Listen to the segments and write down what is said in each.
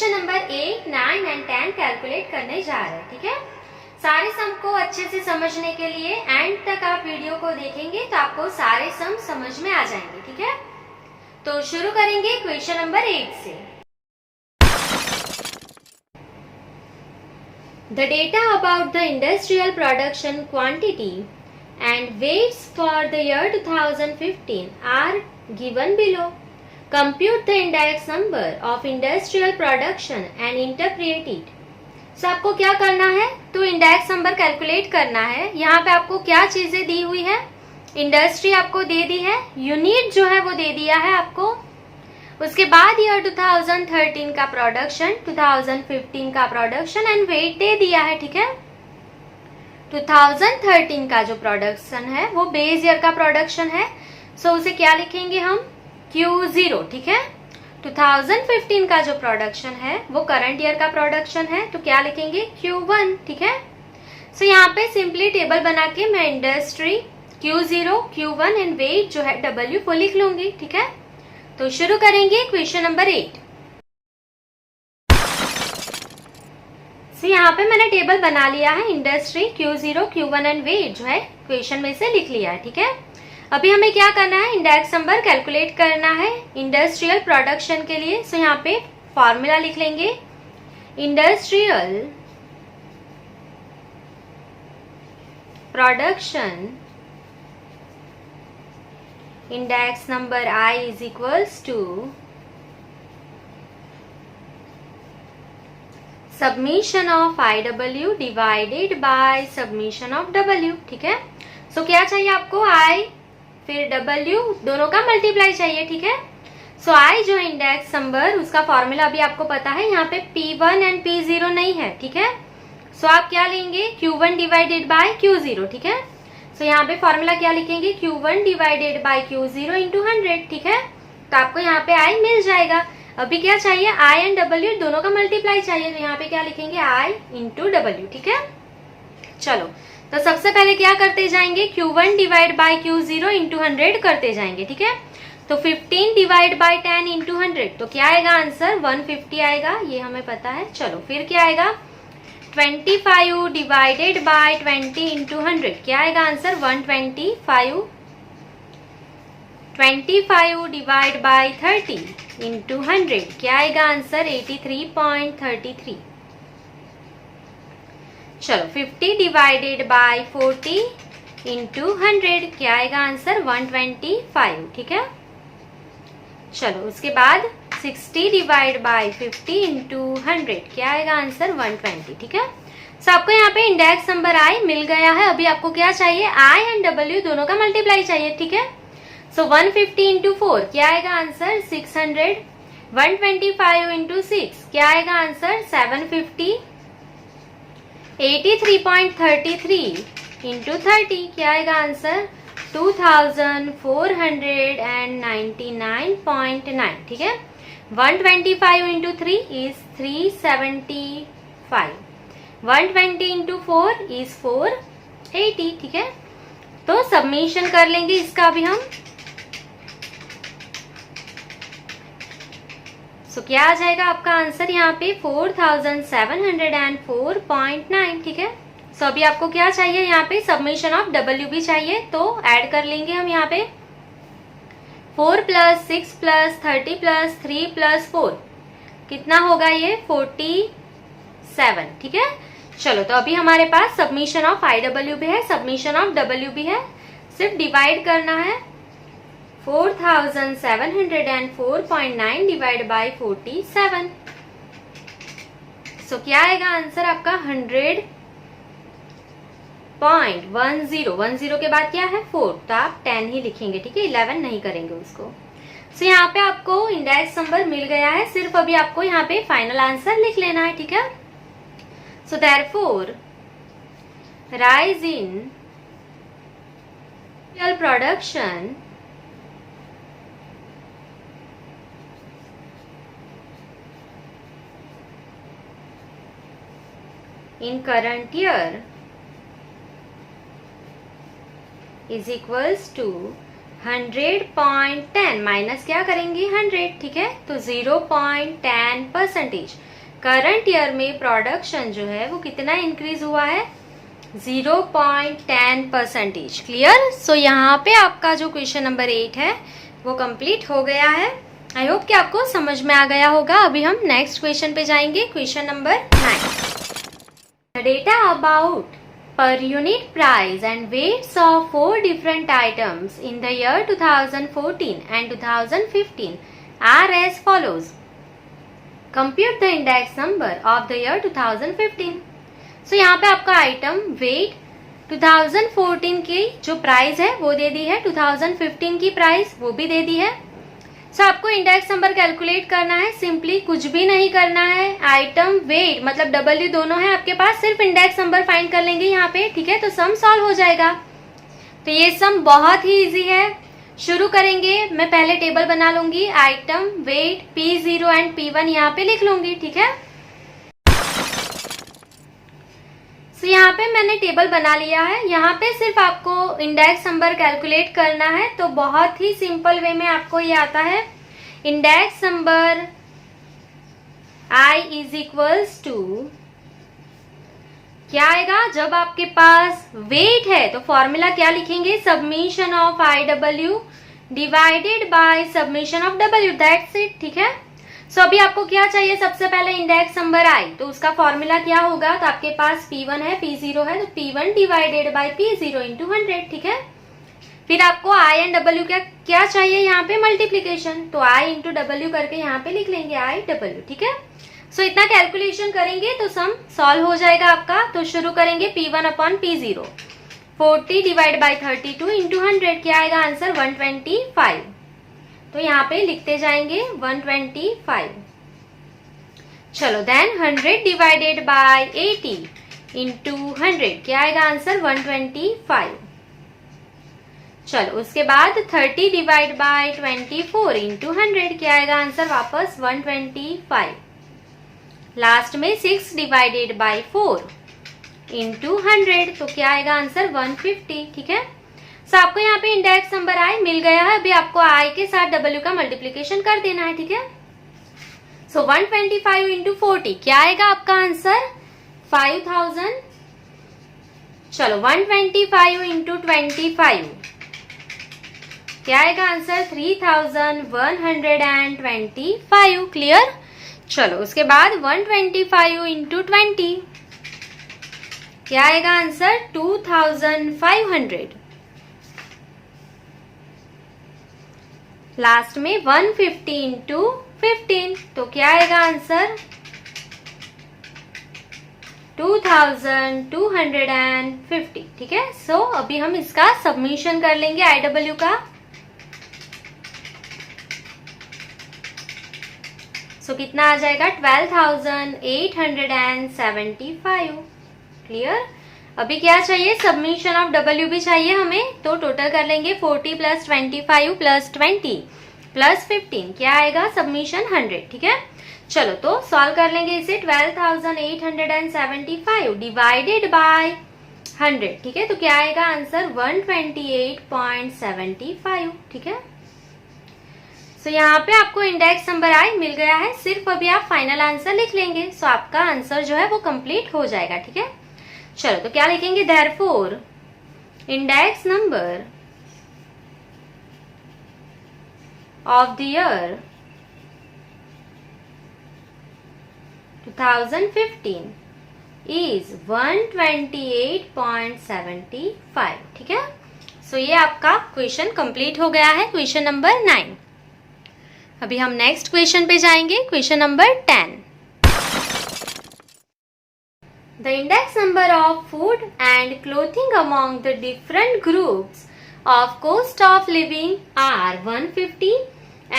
Question number 8, 9 and 10 calculate करने जा रहे हैं। ठीक है, सारे सम को अच्छे से समझने के लिए एंड तक आप वीडियो को देखेंगे तो आपको सारे सम समझ में आ जाएंगे। ठीक है, तो शुरू करेंगे क्वेश्चन नंबर 8 से। The data about the industrial production quantity and weights for the year 2015 are given below. Compute the index number of industrial production and interpret it. So आपको क्या करना है, तो इंडेक्स नंबर कैलकुलेट करना है। यहाँ पे आपको क्या चीजें दी हुई है, इंडस्ट्री आपको दे दी है, यूनिट जो है वो दे दिया है आपको, उसके बाद ईयर 2013 का प्रोडक्शन, 2015 का प्रोडक्शन एंड वेट दे दिया है। ठीक है, 2013 का जो प्रोडक्शन है वो बेस ईयर का प्रोडक्शन है, सो उसे क्या लिखेंगे हम, Q0। ठीक है, 2015 का जो प्रोडक्शन है वो करंट ईयर का प्रोडक्शन है, तो क्या लिखेंगे, Q1। ठीक है, सो यहाँ पे सिंपली टेबल बना के मैं industry Q0, Q1 and weight जो है W वो लिख लूंगी। ठीक है, तो शुरू करेंगे क्वेश्चन नंबर 8। यहाँ पे मैंने टेबल बना लिया है, industry Q0, Q1 and weight जो है क्वेश्चन में से लिख लिया है। ठीक है, अभी हमें क्या करना है, इंडेक्स नंबर कैलकुलेट करना है इंडस्ट्रियल प्रोडक्शन के लिए। सो यहाँ पे फॉर्मूला लिख लेंगे, industrial production index number I is equals to summation of IW divided by summation of W। ठीक है, सो क्या चाहिए आपको, I फिर W दोनों का मल्टीप्लाई चाहिए। ठीक है, सो I जो है इंडेक्स नंबर, उसका फॉर्मूला अभी आपको पता है, यहाँ पे P1 एंड P0 नहीं है। ठीक है, सो आप क्या लेंगे, Q1 डिवाइडेड बाय Q0। ठीक है, तो यहाँ पे फॉर्मूला क्या लिखेंगे, Q1 divided by Q0 into 100। ठीक है, तो आपको यहाँ पे I मिल जाएगा। अभी क्या चाहिए, I एंड W दोनों का मल्टीप्लाई चाहिए, तो यहाँ पे क्या लिखेंगे, I इंटू W। ठीक है, चलो तो सबसे पहले क्या करते जाएंगे, Q1 divide by Q0 into 100 करते जाएंगे। ठीक है, तो 15 डिवाइड बाई 10 इंटू 100, तो क्या आएगा आंसर, 150 आएगा, ये हमें पता है। चलो फिर क्या आएगा, 25 डिवाइडेड बाय 20 इंटू 100, क्या आएगा आंसर, 125। 25 डिवाइड बाय 30 इंटू 100, क्या आएगा आंसर, 83.33। चलो 50 डिवाइडेड बाय 40 इंटू 100, क्या आएगा आंसर, 125। ठीक है, चलो उसके बाद 60 डिवाइड बाई 50 इंटू 100, क्या आएगा आंसर, 120। ठीक है, सो आपको यहाँ पे इंडेक्स नंबर I मिल गया है। अभी आपको क्या चाहिए, I एंड W दोनों का मल्टीप्लाई चाहिए। ठीक है, सो 150 इंटू 4, क्या आएगा आंसर, 600। 125 इंटू 6, क्या आएगा आंसर, 750। 83.33 इंटू 30, क्या आएगा आंसर, 2499.9। ठीक है, 125 इंटू 3 इज 375। 120 into 4 is 480। ठीक है, तो सबमिशन कर लेंगे इसका अभी हम। सो क्या आ जाएगा आपका आंसर यहाँ पे, 4704.9। ठीक है, सो अभी आपको क्या चाहिए, यहाँ पे सबमिशन ऑफ W भी चाहिए, तो ऐड कर लेंगे हम यहाँ पे 4 प्लस 6 प्लस 30 प्लस 3 प्लस 4, कितना होगा ये, 47। ठीक है, चलो तो अभी हमारे पास सबमिशन ऑफ IW भी है, सबमिशन ऑफ W भी है, सिर्फ डिवाइड करना है। 4704.9 डिवाइड बाई 47, सो क्या आएगा आंसर आपका, 100.10। के बाद क्या है, 4, तो आप 10 ही लिखेंगे। ठीक है, 11 नहीं करेंगे उसको। सो यहाँ पे आपको इंडेक्स नंबर मिल गया है, सिर्फ अभी आपको यहाँ पे फाइनल आंसर लिख लेना है। ठीक है, so therefore rise in production in current year is equals to 100.10 minus क्या करेंगे 100, ठीक है, तो 0.10%। करंट ईयर में प्रोडक्शन जो है वो कितना इंक्रीज हुआ है, 0.10%। क्लियर। सो यहाँ पे आपका जो क्वेश्चन नंबर 8 है वो कंप्लीट हो गया है। आई होप कि आपको समझ में आ गया होगा। अभी हम नेक्स्ट क्वेश्चन पे जाएंगे, question number 9। The data about per unit price and weights of 4 different items in the year 2014 and 2015 are as follows. Compute the index number of the year 2015. So यहाँ पे आपका आइटम वेट 2014 की जो price है वो दे दी है, 2015 की price वो भी दे दी है। सो आपको इंडेक्स नंबर कैलकुलेट करना है। सिंपली कुछ भी नहीं करना है, आइटम वेट मतलब डब्ल्यू दोनों है आपके पास, सिर्फ इंडेक्स नंबर फाइंड कर लेंगे यहाँ पे, ठीक है। तो सम सॉल्व हो जाएगा। तो ये सम बहुत ही इजी है। शुरू करेंगे, मैं पहले टेबल बना लूंगी, item wait P0 and P1 यहाँ पे लिख लूंगी, ठीक है। सो यहाँ पे मैंने टेबल बना लिया है। यहाँ पे सिर्फ आपको इंडेक्स नंबर कैलकुलेट करना है। तो बहुत ही सिंपल वे में आपको ये आता है, index number I is equals to क्या आएगा, जब आपके पास वेट है तो फॉर्मूला क्या लिखेंगे, submission of IW divided by submission of W, that's it, ठीक है। सो अभी आपको क्या चाहिए, सबसे पहले इंडेक्स नंबर I, तो उसका फॉर्मूला क्या होगा, तो आपके पास P1 है, P0 है, तो P1 divided by P0 into 100, ठीक है। फिर आपको I एंड W क्या चाहिए, यहाँ पे मल्टीप्लीकेशन, तो I इंटू W करके यहाँ पे लिख लेंगे IW, ठीक है। सो इतना कैलकुलेशन करेंगे तो सम सॉल्व हो जाएगा आपका। तो शुरू करेंगे P1 upon P0, 40 divide by 32 into 100, क्या आएगा आंसर 125। तो यहाँ पे लिखते जाएंगे 125। चलो देन 100 डिवाइडेड बाय 80 इंटू 100, क्या आएगा आंसर 125। चलो उसके बाद 30 डिवाइड बाय 24 इंटू 100, क्या आएगा आंसर वापस 125। लास्ट में 6 डिवाइडेड बाय 4 इंटू 100, तो क्या आएगा आंसर 150, ठीक है। सो आपको यहाँ पे इंडेक्स नंबर I मिल गया है। अभी आपको I के साथ W का मल्टीप्लीकेशन कर देना है, ठीक है। सो 125 इंटू 40, क्या आएगा आपका आंसर 5000। चलो 125 इंटू 25, क्या आएगा आंसर 3125। क्लियर। चलो उसके बाद 125 इंटू 20, क्या आएगा आंसर 2500। लास्ट में 150 इंटू 15, तो क्या आएगा आंसर 2250, ठीक है। सो अभी हम इसका सबमिशन कर लेंगे IW का। सो कितना आ जाएगा 12,875। क्लियर। अभी क्या चाहिए, सबमिशन ऑफ W भी चाहिए हमें। तो टोटल कर लेंगे 40 प्लस 25 प्लस 20 प्लस 15, क्या आएगा सबमिशन 100, ठीक है। चलो तो सॉल्व कर लेंगे इसे, 12,875 डिवाइडेड बाय 100, ठीक है। तो क्या आएगा आंसर 128.75, ठीक है। सो यहाँ पे आपको इंडेक्स नंबर I मिल गया है। सिर्फ अभी आप फाइनल आंसर लिख लेंगे, सो आपका आंसर जो है वो कंप्लीट हो जाएगा, ठीक है। चलो तो क्या लिखेंगे, therefore index number of the year 2015 is 128.75, ठीक है। सो ये आपका क्वेश्चन कंप्लीट हो गया है, क्वेश्चन नंबर 9। अभी हम नेक्स्ट क्वेश्चन पे जाएंगे, question number 10। The index number of food and clothing among the different groups of cost of living are 150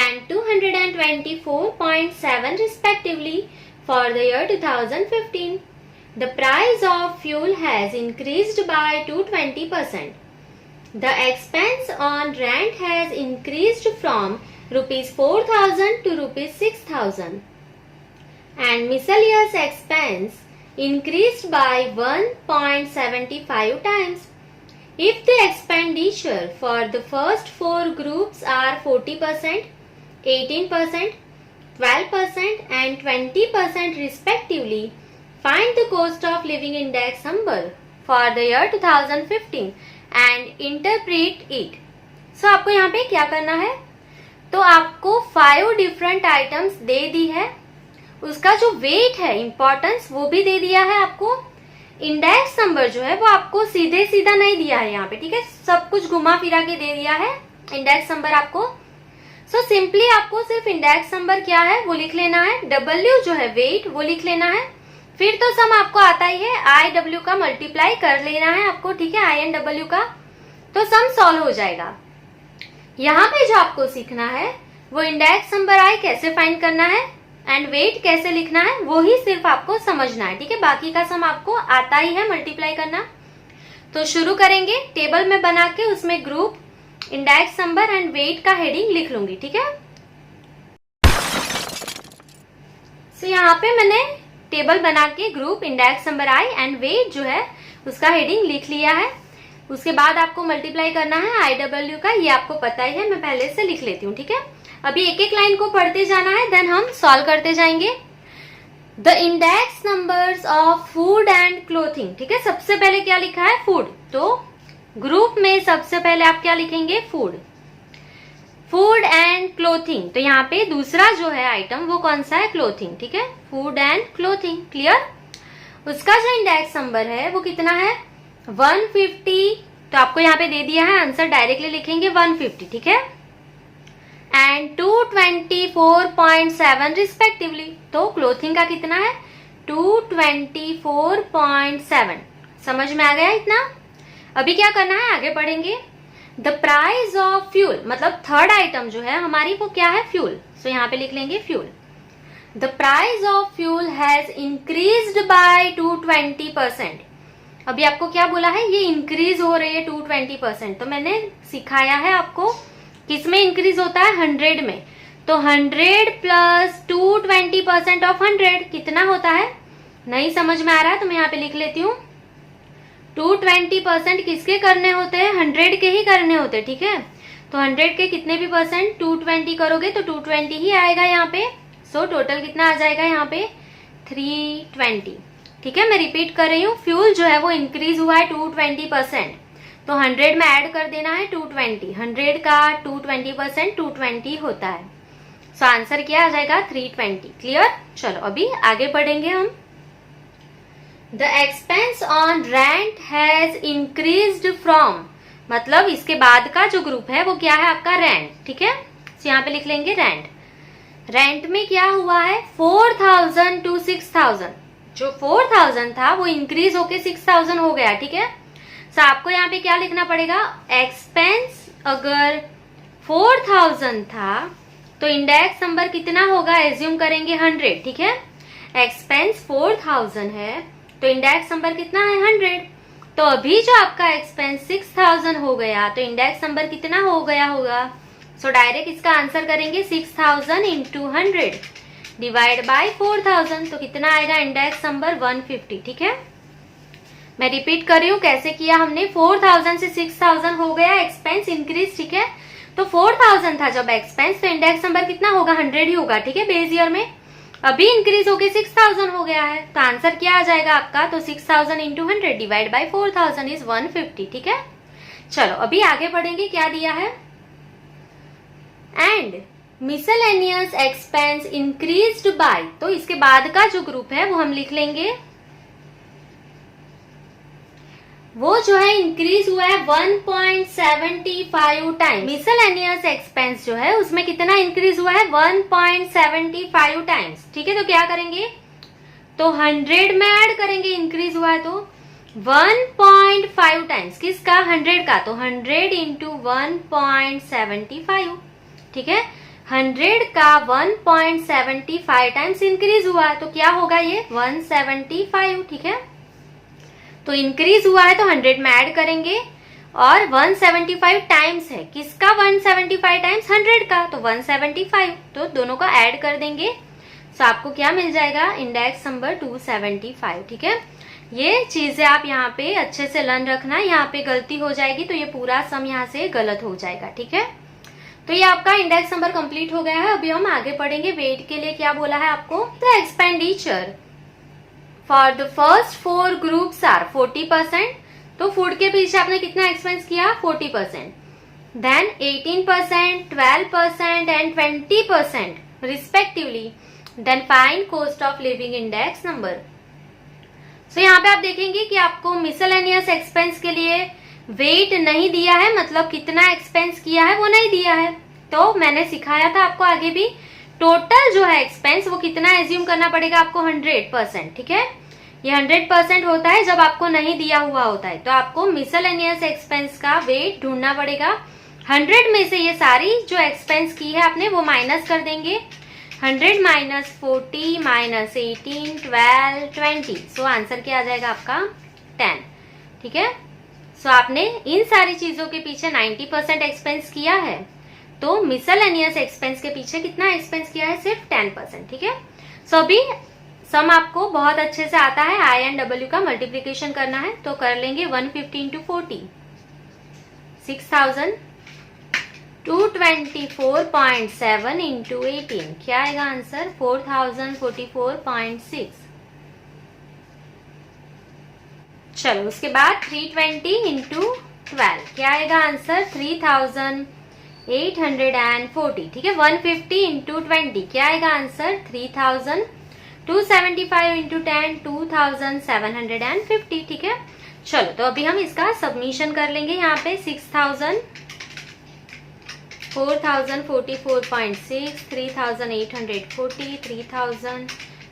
and 224.7 respectively for the year 2015. The price of fuel has increased by 220%. The expense on rent has increased from rupees 4,000 to rupees 6,000. And miscellaneous expense increased by 1.75 times. If the expenditure for the first 4 groups are 40%, 18%, 12% and 20% respectively. Find the cost of living index number for the year 2015 and interpret it. So आपको यहाँ पे क्या करना है, तो आपको 5 different items दे दी है, उसका जो वेट है, इंपॉर्टेंस, वो भी दे दिया है आपको। इंडेक्स नंबर जो है वो आपको सीधे सीधा नहीं दिया है यहाँ पे, ठीक है, सब कुछ घुमा फिरा के दे दिया है इंडेक्स नंबर आपको। सो सिंपली आपको सिर्फ इंडेक्स नंबर क्या है वो लिख लेना है, डब्ल्यू जो है वेट वो लिख लेना है, फिर तो सम आपको आता ही है, आई डब्ल्यू का मल्टीप्लाई कर लेना है आपको, ठीक है, आई एन डब्ल्यू का, तो सम सॉल्व हो जाएगा। यहाँ पे जो आपको सीखना है वो इंडेक्स नंबर आई कैसे फाइंड करना है एंड वेट कैसे लिखना है, वो ही सिर्फ आपको समझना है, ठीक है, बाकी का सम आपको आता ही है मल्टीप्लाई करना। तो शुरू करेंगे, टेबल में बना के उसमें group, index number and weight का हेडिंग लिख लूंगी, ठीक है। सो यहाँ पे मैंने टेबल बना के group, index number I and weight जो है उसका हेडिंग लिख लिया है। उसके बाद आपको मल्टीप्लाई करना है आई डब्ल्यू का, ये आपको पता ही है, मैं पहले से लिख लेती हूँ, ठीक है। अभी एक एक लाइन को पढ़ते जाना है, देन हम सॉल्व करते जाएंगे। The index numbers of food and clothing, ठीक है, सबसे पहले क्या लिखा है, फूड, तो ग्रुप में सबसे पहले आप क्या लिखेंगे, फूड, फूड एंड क्लोथिंग, तो यहाँ पे दूसरा जो है आइटम वो कौन सा है, क्लोथिंग, ठीक है, फूड एंड क्लोथिंग, क्लियर। उसका जो इंडेक्स नंबर है वो कितना है, 150, तो आपको यहाँ पे दे दिया है, आंसर डायरेक्टली लिखेंगे 150, ठीक है, एंड 224.7 रिस्पेक्टिवली, तो क्लोथिंग का कितना है, 224.7, समझ में आ गया इतना। अभी क्या करना है, आगे पढ़ेंगे। द प्राइस ऑफ फ्यूल, मतलब थर्ड आइटम जो है हमारी वो क्या है, फ्यूल, सो यहाँ पे लिख लेंगे fuel. The price of fuel has increased by 220%। अभी आपको क्या बोला है, ये इंक्रीज हो रही है 220%, तो मैंने सिखाया है आपको किस में इंक्रीज होता है, 100 में, तो 100 प्लस 220% ऑफ 100 कितना होता है, नहीं समझ में आ रहा है तो मैं यहाँ पे लिख लेती हूँ, 220% किसके करने होते हैं, 100 के ही करने होते हैं, ठीक है, तो 100 के कितने भी परसेंट 220 करोगे तो 220 ही आएगा यहाँ पे। सो टोटल कितना आ जाएगा यहाँ पे, 320, ठीक है। मैं रिपीट कर रही हूँ, फ्यूल जो है वो इंक्रीज हुआ है 220%, तो 100 में ऐड कर देना है 220, 100 का 220% 220 होता है, सो आंसर क्या आ जाएगा, 320, क्लियर। चलो अभी आगे बढ़ेंगे हम। The expense on rent has increased from, मतलब इसके बाद का जो ग्रुप है वो क्या है आपका, रेंट, ठीक है, तो यहाँ पे लिख लेंगे रेंट। रेंट में क्या हुआ है, 4000 टू 6000, जो 4000 था वो इंक्रीज होके 6000 हो गया, ठीक है। सो आपको यहाँ पे क्या लिखना पड़ेगा, एक्सपेंस अगर 4000 था तो इंडेक्स नंबर कितना होगा, एज्यूम करेंगे 100, ठीक है, एक्सपेंस 4000 है तो इंडेक्स नंबर कितना है, 100, तो अभी जो आपका एक्सपेंस 6000 हो गया तो इंडेक्स नंबर कितना हो गया होगा, सो डायरेक्ट इसका आंसर करेंगे 6000 इंटू 100 डिवाइड बाय 4000, तो कितना आएगा इंडेक्स नंबर 150, ठीक है। मैं रिपीट कर रही हूँ कैसे किया हमने, 4000 से 6000 हो गया एक्सपेंस इंक्रीज, ठीक है, तो 4000 था जब एक्सपेंस, तो इंडेक्स नंबर कितना होगा, 100 ही होगा, ठीक है, बेस ईयर में। अभी इंक्रीज होके 6000 हो गया है, तो आंसर क्या आ जाएगा आपका, तो 6000 इंटू 100 डिवाइड बाई 4000 इज 150, ठीक है। चलो अभी आगे बढ़ेंगे, क्या दिया है, and miscellaneous expense increased by, तो इसके बाद का जो ग्रुप है वो हम लिख लेंगे, वो जो है इंक्रीज हुआ है 1.75 टाइम्स। मिसलेनियस एक्सपेंस जो है उसमें कितना इंक्रीज हुआ है, 1.75 टाइम्स, ठीक है। तो क्या करेंगे, तो 100 में ऐड करेंगे, इंक्रीज हुआ है तो 1.5 टाइम्स, किसका, 100 का, तो 100 इंटू 1.75, ठीक है, 100 का 1.75 टाइम्स इंक्रीज हुआ है तो क्या होगा ये, 175, ठीक है। तो इंक्रीज हुआ है तो 100 में ऐड करेंगे, और 175 टाइम्स है, किसका, 175 टाइम्स 100 का, तो 175, तो दोनों का ऐड कर देंगे, तो आपको क्या मिल जाएगा, इंडेक्स नंबर 275, ठीक है। ये चीजें आप यहाँ पे अच्छे से लर्न रखना, यहाँ पे गलती हो जाएगी तो ये पूरा सम यहाँ से गलत हो जाएगा, ठीक है। तो ये आपका इंडेक्स नंबर कंप्लीट हो गया है। अभी हम आगे पढ़ेंगे वेट के लिए क्या बोला है आपको। The expenditure for the first 4 groups are 40%। तो फूड के पीछे आपने कितना एक्सपेंस किया 40%, then 18%, 12% and 20% respectively. Then find cost of living index number. So यहाँ पे आप देखेंगे कि आपको मिसलेनियस एक्सपेंस के लिए वेट नहीं दिया है, मतलब कितना एक्सपेंस किया है वो नहीं दिया है। तो मैंने सिखाया था आपको आगे भी, टोटल जो है एक्सपेंस वो कितना एज्यूम करना पड़ेगा आपको 100%। ठीक है, ये 100% होता है जब आपको नहीं दिया हुआ होता है। तो आपको मिसलेनियस एक्सपेंस का वेट ढूंढना पड़ेगा। 100 में से ये सारी जो एक्सपेंस की है आपने वो माइनस कर देंगे। 100 माइनस 40 माइनस 18 12 20। सो आंसर क्या आ जाएगा आपका 10। ठीक है, सो आपने इन सारी चीजों के पीछे 90% एक्सपेंस किया है, तो मिसलेनियस एक्सपेंस के पीछे कितना एक्सपेंस किया है सिर्फ 10%। ठीक है, सो अभी सम आपको बहुत अच्छे से आता है। आई एंड डब्ल्यू का मल्टीप्लीकेशन करना है तो कर लेंगे। 150 इंटू 40 6224.7 इंटू 18 क्या आएगा आंसर 4044.6। चलो उसके बाद 320 इंटू 12 क्या आएगा आंसर 3840। ठीक है, 150 इंटू 20 क्या आएगा आंसर 3000। 275 इंटू 10 2750। ठीक है, चलो तो अभी हम इसका सबमिशन कर लेंगे। यहाँ पे 6000, 4044.6, 3840, 3000,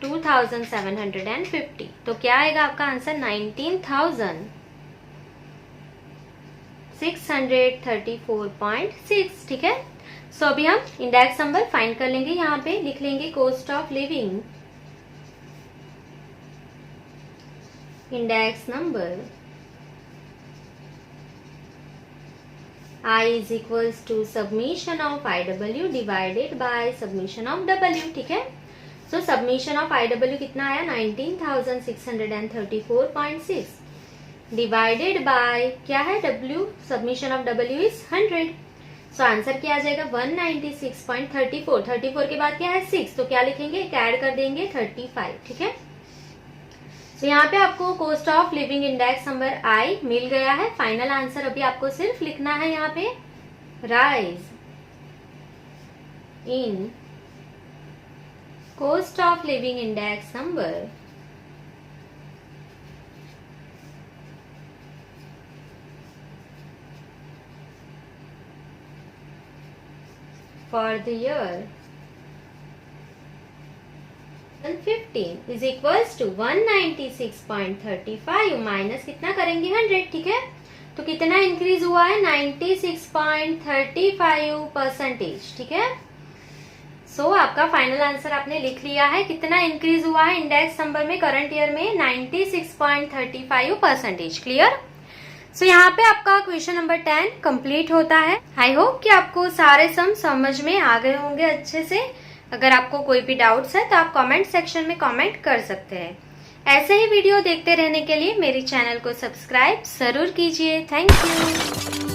2750। तो क्या आएगा आपका आंसर 19,634.6। ठीक है, सो अभी हम इंडेक्स नंबर फाइंड कर लेंगे। यहाँ पे लिख लेंगे cost of living index number I is equals to summation of IW divided by summation of W। ठीक है, सो सबमिशन ऑफ IW कितना आया 19,634.6 डिवाइडेड बाय क्या है W, submission of W is 100। So answer क्या आ जाएगा 196.34। 34 के बाद क्या है 6, तो क्या लिखेंगे एक ऐड कर देंगे 35। ठीक है, तो यहाँ पे आपको cost of living index number I मिल गया है। फाइनल आंसर अभी आपको सिर्फ लिखना है यहाँ पे rise in cost of living index number for the year 15 is equals to 196.35 minus कितना करेंगे 100। ठीक है, तो कितना इंक्रीज हुआ है 96.35%। ठीक है, सो आपका फाइनल आंसर आपने लिख लिया है। कितना इंक्रीज हुआ है इंडेक्स नंबर में करंट ईयर में 96.35%। क्लियर। सो यहाँ पे आपका क्वेश्चन नंबर 10 कंप्लीट होता है। आई होप कि आपको सारे सम समझ में आ गए होंगे अच्छे से। अगर आपको कोई भी डाउट्स है तो आप कमेंट सेक्शन में कमेंट कर सकते हैं। ऐसे ही वीडियो देखते रहने के लिए मेरे चैनल को सब्सक्राइब जरूर कीजिए। Thank you.